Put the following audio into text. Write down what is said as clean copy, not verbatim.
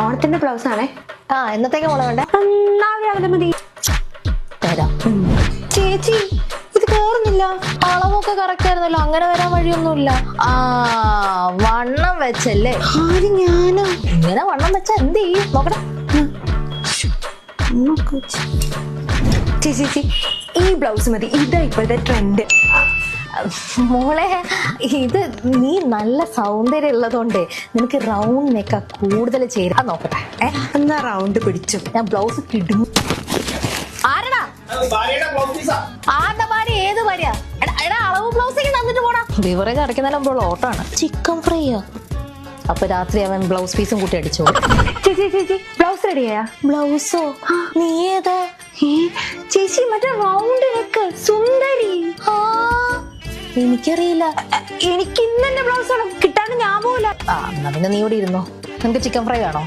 ഓണത്തിന്റെ ബ്ലൗസ് ആണേ. എന്നത്തേക്ക് മോളെ വേണ്ടേ? നാളെ രാവിലെ മതി. തരാം. ചേച്ചി ഇത് കേറുന്നില്ല. അളവൊക്കെ കറക്റ്റ് ആയിരുന്നല്ലോ, അങ്ങനെ വരാൻ വഴിയൊന്നുമില്ല. വണ്ണം വെച്ചല്ലേ? ആദ്യം ഞാനോ ഇങ്ങനെ വണ്ണം വെച്ച എന്ത് ചെയ്യും നോക്കട്ടെ. ചേച്ചി ഈ ബ്ലൗസ് മതി, ഇതാ ഇപ്പോഴത്തെ ട്രെൻഡ്. മോളെ ഇത് നീ നല്ല സൗന്ദര്യം ഉള്ളതുകൊണ്ട് നിനക്ക് റൗണ്ട് നെക്ക കൂടുതൽ ചേരാ. നോക്കട്ടെ. എന്നാ റൗണ്ട് പിടിച്ചു. ഞാൻ ബ്ലൗസ് കിടും. ആരടാ ആരുടെ ഭാര്യ? ഏത് ഭാര്യ? എടാ അളവ് ബ്ലൗസ് തന്നിട്ട് പോടാ. വിവരം അടയ്ക്കുന്നതിന് മുമ്പുള്ള ഓട്ടാണ്. ചിക്കൻ ഫ്രൈയാ. അപ്പൊ രാത്രി അവൻ ബ്ലൗസ് പീസും കൂട്ടി അടിച്ചോ. ചേച്ചി ബ്ലൗസ് റെഡിയാ? ബ്ലൗസോ? നീ ഏതാ? ചേച്ചി മറ്റേ റൗണ്ട് നെക്ക് സുന്ദരി. എനിക്കറിയില്ല. എനിക്ക് ഇന്ന് തന്നെ ബ്ലൗസ് വേണം, കിട്ടാണ്ട് ഞാൻ പോവില്ല. എന്നാ പിന്നെ നീ ഇവിടെ ഇരുന്നോ. നിനക്ക് ചിക്കൻ ഫ്രൈ വേണോ?